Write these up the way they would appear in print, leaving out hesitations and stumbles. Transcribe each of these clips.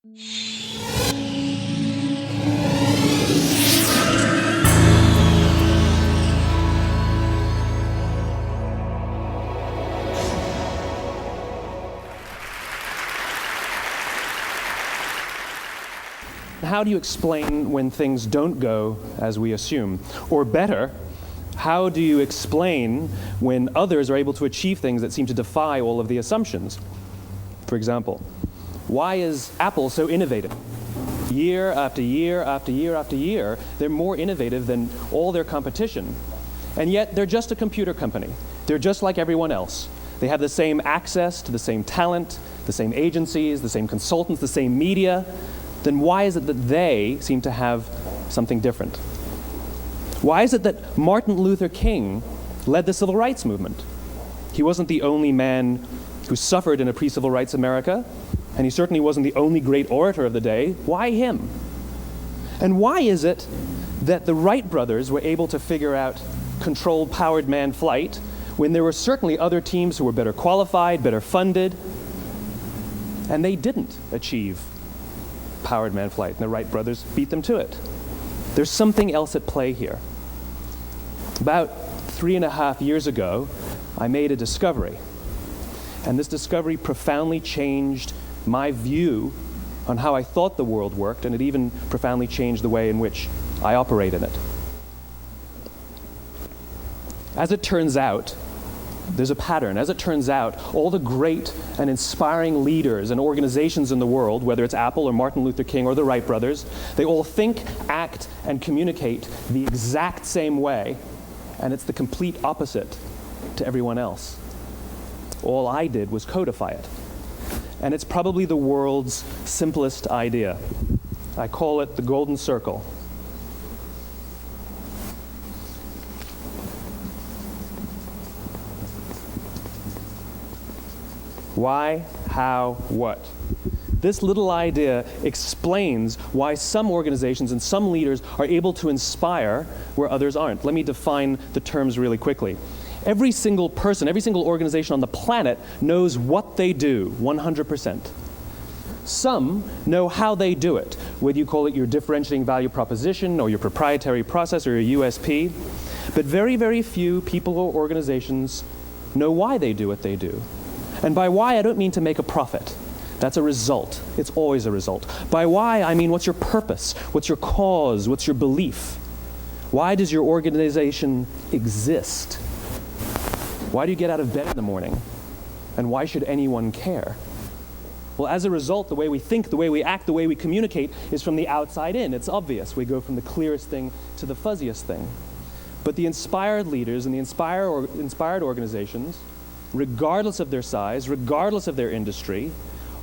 How do you explain when things don't go as we assume? Or better, how do you explain when others are able to achieve things that seem to defy all of the assumptions? For example, why is Apple so innovative? Year after year after year after year, they're more innovative than all their competition. And yet, they're just a computer company. They're just like everyone else. They have the same access to the same talent, the same agencies, the same consultants, the same media. Then why is it that they seem to have something different? Why is it that Martin Luther King led the civil rights movement? He wasn't the only man who suffered in a pre-civil rights America, and he certainly wasn't the only great orator of the day. Why him? And why is it that the Wright brothers were able to figure out controlled powered manned flight when there were certainly other teams who were better qualified, better funded, and they didn't achieve powered manned flight, and the Wright brothers beat them to it? There's something else at play here. About 3.5 years ago, I made a discovery. And this discovery profoundly changed my view on how I thought the world worked, and it even profoundly changed the way in which I operate in it. As it turns out, there's a pattern. As it turns out, all the great and inspiring leaders and organizations in the world, whether it's Apple or Martin Luther King or the Wright brothers, they all think, act, and communicate the exact same way, and it's the complete opposite to everyone else. All I did was codify it. And it's probably the world's simplest idea. I call it the golden circle. Why, how, what? This little idea explains why some organizations and some leaders are able to inspire where others aren't. Let me define the terms really quickly. Every single person, every single organization on the planet knows what they do, 100%. Some know how they do it, whether you call it your differentiating value proposition or your proprietary process or your USP. But very, very few people or organizations know why they do what they do. And by why, I don't mean to make a profit. That's a result. It's always a result. By why, I mean what's your purpose? What's your cause? What's your belief? Why does your organization exist? Why do you get out of bed in the morning? And why should anyone care? Well, as a result, the way we think, the way we act, the way we communicate is from the outside in. It's obvious. We go from the clearest thing to the fuzziest thing. But the inspired leaders and the inspired organizations, regardless of their size, regardless of their industry,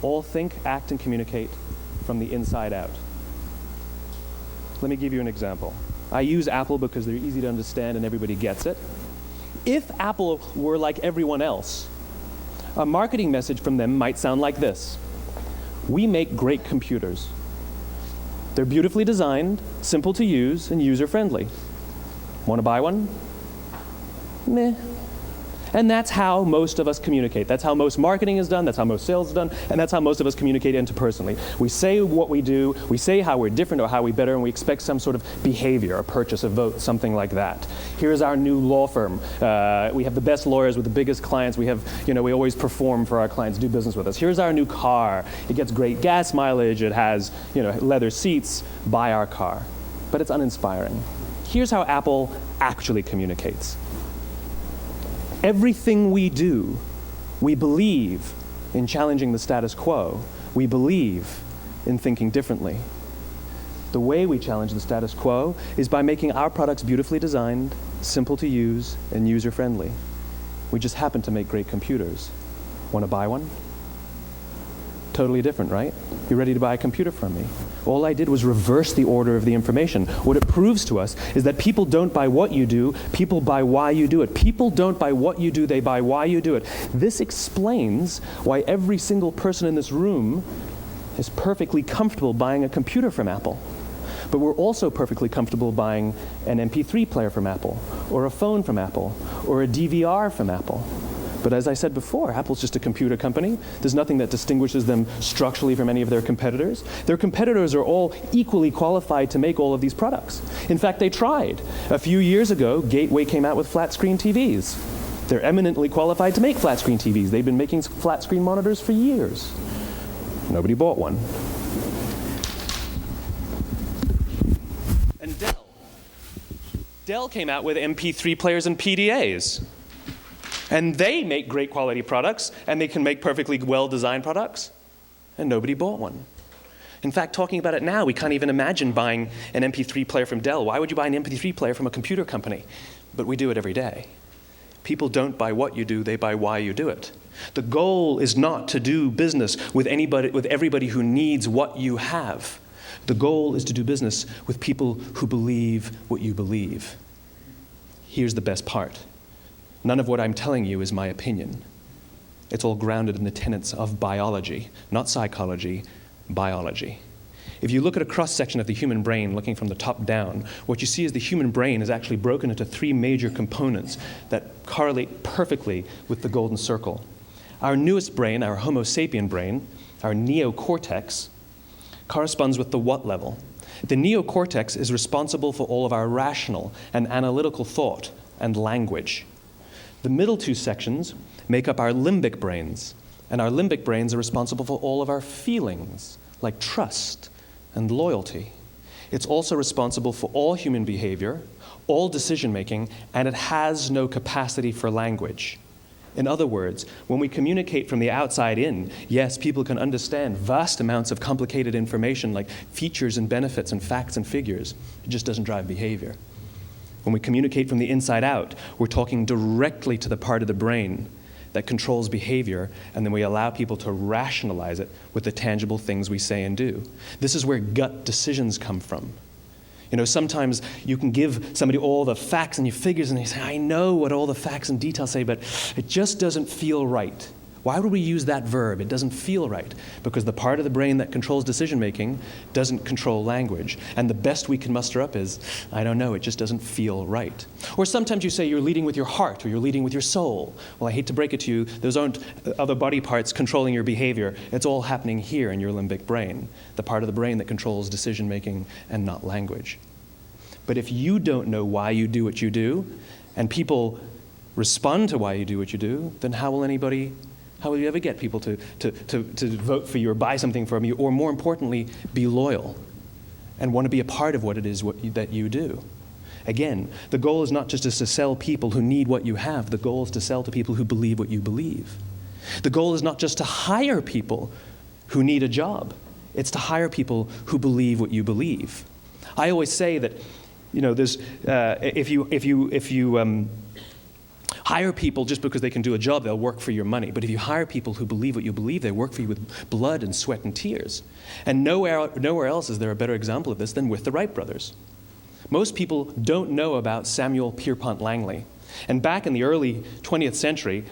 all think, act, and communicate from the inside out. Let me give you an example. I use Apple because they're easy to understand and everybody gets it. If Apple were like everyone else, a marketing message from them might sound like this. We make great computers. They're beautifully designed, simple to use, and user-friendly. Want to buy one? Meh. And that's how most of us communicate. That's how most marketing is done, that's how most sales is done, and that's how most of us communicate interpersonally. We say what we do, we say how we're different or how we better, and we expect some sort of behavior, a purchase, a vote, something like that. Here's our new law firm. We have the best lawyers with the biggest clients. We have, we always perform for our clients, do business with us. Here's our new car. It gets great gas mileage. It has, leather seats. Buy our car. But it's uninspiring. Here's how Apple actually communicates. Everything we do, we believe in challenging the status quo. We believe in thinking differently. The way we challenge the status quo is by making our products beautifully designed, simple to use, and user-friendly. We just happen to make great computers. Want to buy one? Totally different, right? You ready to buy a computer from me? All I did was reverse the order of the information. What it proves to us is that people don't buy what you do, people buy why you do it. People don't buy what you do, they buy why you do it. This explains why every single person in this room is perfectly comfortable buying a computer from Apple. But we're also perfectly comfortable buying an MP3 player from Apple, or a phone from Apple, or a DVR from Apple. But as I said before, Apple's just a computer company. There's nothing that distinguishes them structurally from any of their competitors. Their competitors are all equally qualified to make all of these products. In fact, they tried. A few years ago, Gateway came out with flat screen TVs. They're eminently qualified to make flat screen TVs. They've been making flat screen monitors for years. Nobody bought one. And Dell came out with MP3 players and PDAs. And they make great quality products, and they can make perfectly well-designed products, and nobody bought one. In fact, talking about it now, we can't even imagine buying an MP3 player from Dell. Why would you buy an MP3 player from a computer company? But we do it every day. People don't buy what you do, they buy why you do it. The goal is not to do business with everybody who needs what you have. The goal is to do business with people who believe what you believe. Here's the best part. None of what I'm telling you is my opinion. It's all grounded in the tenets of biology, not psychology, biology. If you look at a cross-section of the human brain, looking from the top down, what you see is the human brain is actually broken into three major components that correlate perfectly with the golden circle. Our newest brain, our Homo sapien brain, our neocortex, corresponds with the what level. The neocortex is responsible for all of our rational and analytical thought and language. The middle two sections make up our limbic brains, and our limbic brains are responsible for all of our feelings, like trust and loyalty. It's also responsible for all human behavior, all decision-making, and it has no capacity for language. In other words, when we communicate from the outside in, yes, people can understand vast amounts of complicated information like features and benefits and facts and figures. It just doesn't drive behavior. When we communicate from the inside out, we're talking directly to the part of the brain that controls behavior, and then we allow people to rationalize it with the tangible things we say and do. This is where gut decisions come from. You know, sometimes you can give somebody all the facts and your figures, and they say, I know what all the facts and details say, but it just doesn't feel right. Why would we use that verb? It doesn't feel right. Because the part of the brain that controls decision-making doesn't control language. And the best we can muster up is, I don't know, it just doesn't feel right. Or sometimes you say you're leading with your heart or you're leading with your soul. Well, I hate to break it to you, those aren't other body parts controlling your behavior. It's all happening here in your limbic brain, the part of the brain that controls decision-making and not language. But if you don't know why you do what you do, and people respond to why you do what you do, then how will you ever get people to vote for you or buy something from you, or more importantly, be loyal and want to be a part of what it is that you do? Again, the goal is not just to sell people who need what you have. The goal is to sell to people who believe what you believe. The goal is not just to hire people who need a job. It's to hire people who believe what you believe. I always say that, you know, there's if you hire people just because they can do a job, they'll work for your money. But if you hire people who believe what you believe, they work for you with blood and sweat and tears. And nowhere else is there a better example of this than with the Wright brothers. Most people don't know about Samuel Pierpont Langley. And back in the early 20th century,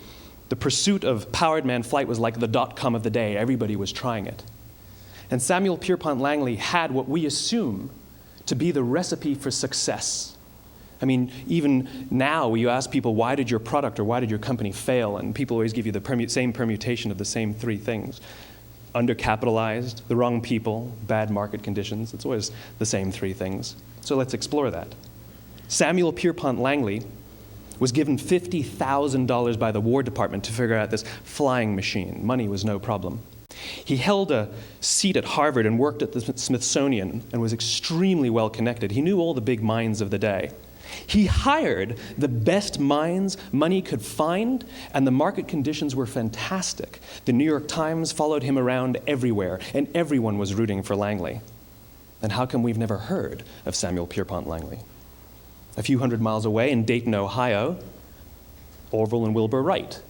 the pursuit of powered man flight was like the .com of the day. Everybody was trying it. And Samuel Pierpont Langley had what we assume to be the recipe for success. I mean, even now, you ask people, why did your product or why did your company fail? And people always give you the same permutation of the same three things. Undercapitalized, the wrong people, bad market conditions. It's always the same three things. So let's explore that. Samuel Pierpont Langley was given $50,000 by the War Department to figure out this flying machine. Money was no problem. He held a seat at Harvard and worked at the Smithsonian and was extremely well connected. He knew all the big minds of the day. He hired the best minds money could find, and the market conditions were fantastic. The New York Times followed him around everywhere, and everyone was rooting for Langley. And how come we've never heard of Samuel Pierpont Langley? A few hundred miles away in Dayton, Ohio, Orville and Wilbur Wright.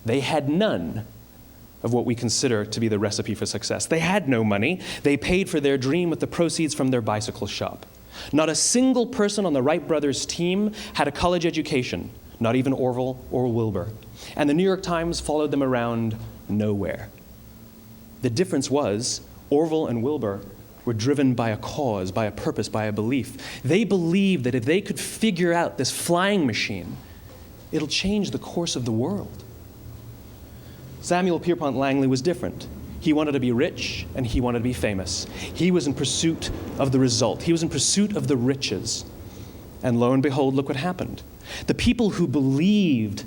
They had none of what we consider to be the recipe for success. They had no money. They paid for their dream with the proceeds from their bicycle shop. Not a single person on the Wright brothers' team had a college education, not even Orville or Wilbur. And the New York Times followed them around nowhere. The difference was Orville and Wilbur were driven by a cause, by a purpose, by a belief. They believed that if they could figure out this flying machine, it'll change the course of the world. Samuel Pierpont Langley was different. He wanted to be rich and he wanted to be famous. He was in pursuit of the result. He was in pursuit of the riches. And lo and behold, look what happened. The people who believed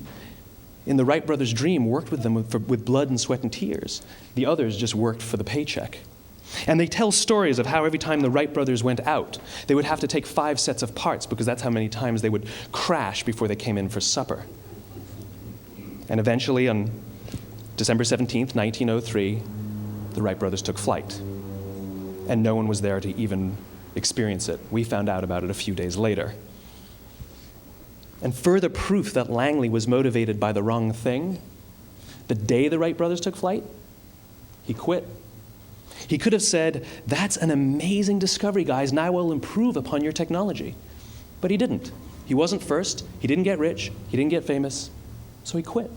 in the Wright brothers' dream worked with them with blood and sweat and tears. The others just worked for the paycheck. And they tell stories of how every time the Wright brothers went out, they would have to take 5 sets of parts because that's how many times they would crash before they came in for supper. And eventually, on December 17th, 1903, the Wright brothers took flight. And no one was there to even experience it. We found out about it a few days later. And further proof that Langley was motivated by the wrong thing, the day the Wright brothers took flight, he quit. He could have said, "That's an amazing discovery, guys, and I will improve upon your technology." But he didn't. He wasn't first. He didn't get rich. He didn't get famous. So he quit.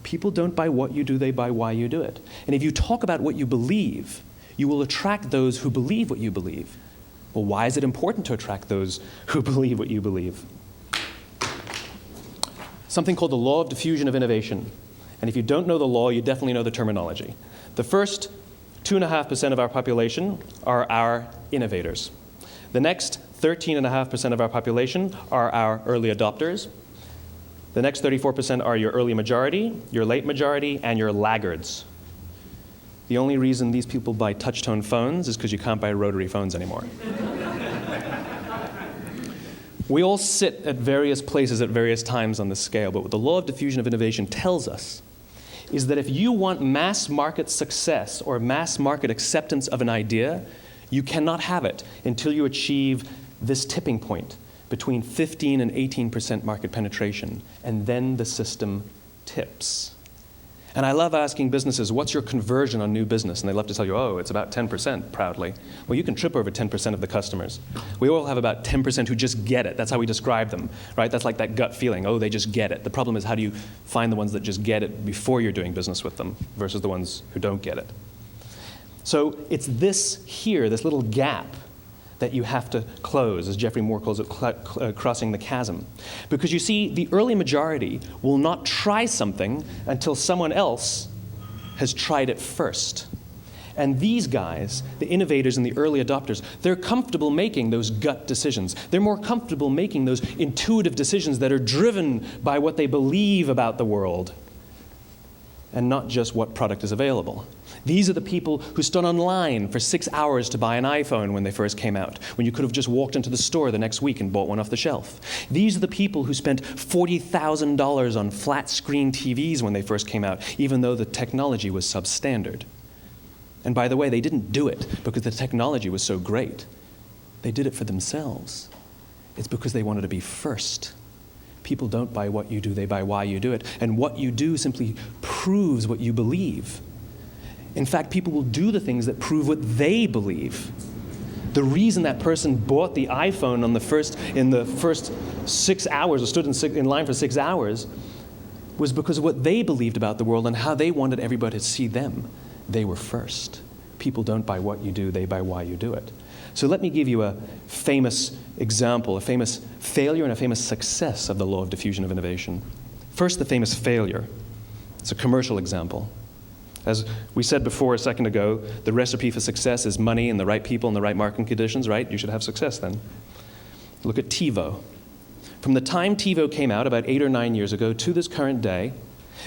People don't buy what you do, they buy why you do it. And if you talk about what you believe, you will attract those who believe what you believe. Well, why is it important to attract those who believe what you believe? Something called the law of diffusion of innovation. And if you don't know the law, you definitely know the terminology. The first 2.5% of our population are our innovators. The next 13.5% of our population are our early adopters. The next 34% are your early majority, your late majority, and your laggards. The only reason these people buy touch-tone phones is because you can't buy rotary phones anymore. We all sit at various places at various times on the scale, but what the law of diffusion of innovation tells us is that if you want mass market success or mass market acceptance of an idea, you cannot have it until you achieve this tipping point between 15 and 18% market penetration, and then the system tips. And I love asking businesses, what's your conversion on new business? And they love to tell you, oh, it's about 10%, proudly. Well, you can trip over 10% of the customers. We all have about 10% who just get it. That's how we describe them, right? That's like that gut feeling, oh, they just get it. The problem is, how do you find the ones that just get it before you're doing business with them versus the ones who don't get it? So it's this here, this little gap, that you have to close, as Geoffrey Moore calls it, crossing the chasm. Because you see, the early majority will not try something until someone else has tried it first. And these guys, the innovators and the early adopters, they're comfortable making those gut decisions. They're more comfortable making those intuitive decisions that are driven by what they believe about the world and not just what product is available. These are the people who stood online for 6 hours to buy an iPhone when they first came out, when you could have just walked into the store the next week and bought one off the shelf. These are the people who spent $40,000 on flat screen TVs when they first came out, even though the technology was substandard. And by the way, they didn't do it because the technology was so great. They did it for themselves. It's because they wanted to be first. People don't buy what you do, they buy why you do it. And what you do simply proves what you believe. In fact, people will do the things that prove what they believe. The reason that person bought the iPhone in the first 6 hours, or stood in line for 6 hours, was because of what they believed about the world and how they wanted everybody to see them. They were first. People don't buy what you do, they buy why you do it. So let me give you a famous example, a famous failure and a famous success of the law of diffusion of innovation. First, the famous failure. It's a commercial example. As we said before a second ago, the recipe for success is money and the right people and the right marketing conditions, right? You should have success then. Look at TiVo. From the time TiVo came out about 8 or 9 years ago to this current day,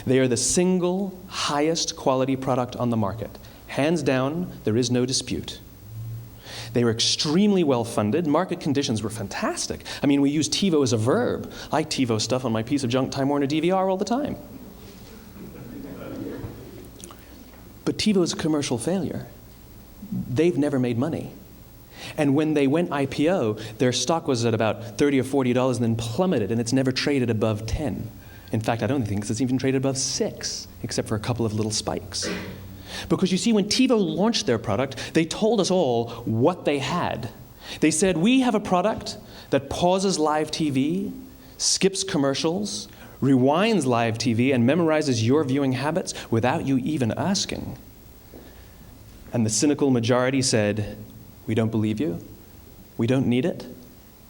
they are the single highest quality product on the market. Hands down, there is no dispute. They were extremely well-funded. Market conditions were fantastic. I mean, we use TiVo as a verb. I TiVo stuff on my piece of junk Time Warner DVR all the time. But TiVo is a commercial failure. They've never made money. And when they went IPO, their stock was at about $30 or $40 and then plummeted, and it's never traded above 10. In fact, I don't think it's even traded above 6, except for a couple of little spikes. Because you see, when TiVo launched their product, they told us all what they had. They said, we have a product that pauses live TV, skips commercials, rewinds live TV, and memorizes your viewing habits without you even asking. And the cynical majority said, we don't believe you, we don't need it,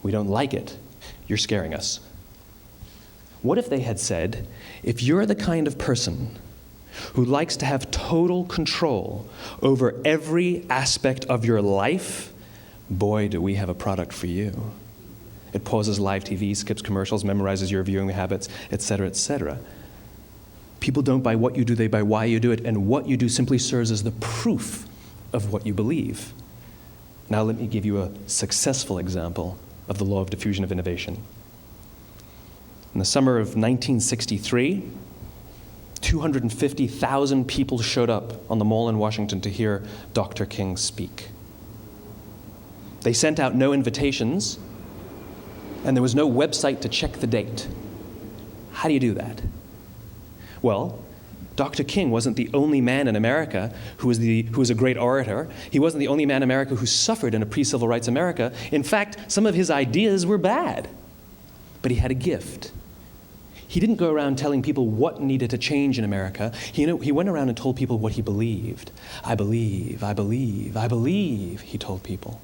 we don't like it, you're scaring us. What if they had said, if you're the kind of person who likes to have total control over every aspect of your life, boy, do we have a product for you. It pauses live TV, skips commercials, memorizes your viewing habits, etc., etc. People don't buy what you do, they buy why you do it, and what you do simply serves as the proof of what you believe. Now let me give you a successful example of the law of diffusion of innovation. In the summer of 1963, 250,000 people showed up on the Mall in Washington to hear Dr. King speak. They sent out no invitations, and there was no website to check the date. How do you do that? Well, Dr. King wasn't the only man in America who was a great orator. He wasn't the only man in America who suffered in a pre-civil rights America. In fact, some of his ideas were bad. But he had a gift. He didn't go around telling people what needed to change in America. He went around and told people what he believed. I believe, I believe, I believe, he told people.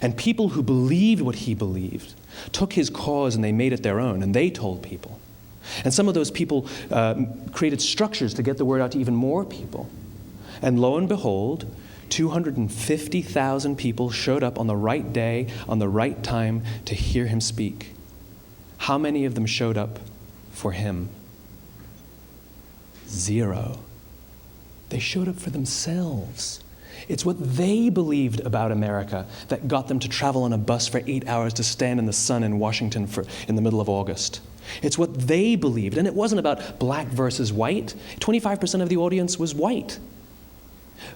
And people who believed what he believed took his cause and they made it their own, and they told people. And some of those people created structures to get the word out to even more people. And lo and behold, 250,000 people showed up on the right day, on the right time to hear him speak. How many of them showed up for him? 0. They showed up for themselves. It's what they believed about America that got them to travel on a bus for 8 hours to stand in the sun in Washington in the middle of August. It's what they believed, and it wasn't about black versus white. 25% of the audience was white.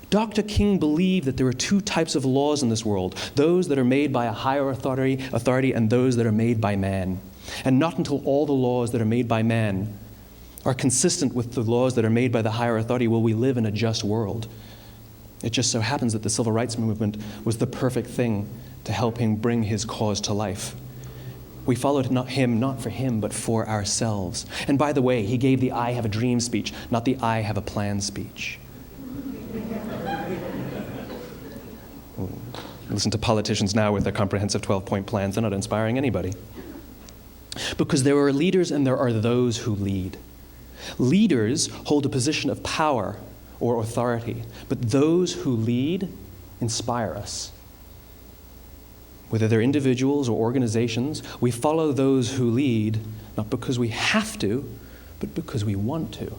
Dr. King believed that there were 2 types of laws in this world, those that are made by a higher authority and those that are made by man. And not until all the laws that are made by man are consistent with the laws that are made by the higher authority will we live in a just world. It just so happens that the civil rights movement was the perfect thing to help him bring his cause to life. We followed him not for him, but for ourselves. And by the way, he gave the I have a dream speech, not the I have a plan speech. Listen to politicians now with their comprehensive 12-point plans. They're not inspiring anybody. Because there are leaders and there are those who lead. Leaders hold a position of power or authority, but those who lead inspire us. Whether they're individuals or organizations, we follow those who lead, not because we have to, but because we want to.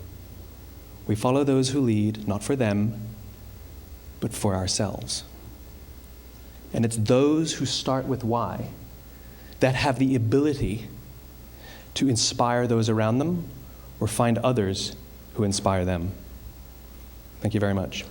We follow those who lead, not for them, but for ourselves. And it's those who start with why that have the ability to inspire those around them or find others who inspire them. Thank you very much.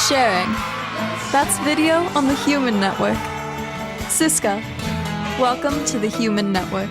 Sharing. That's video on the Human Network. Siska, welcome to the Human Network.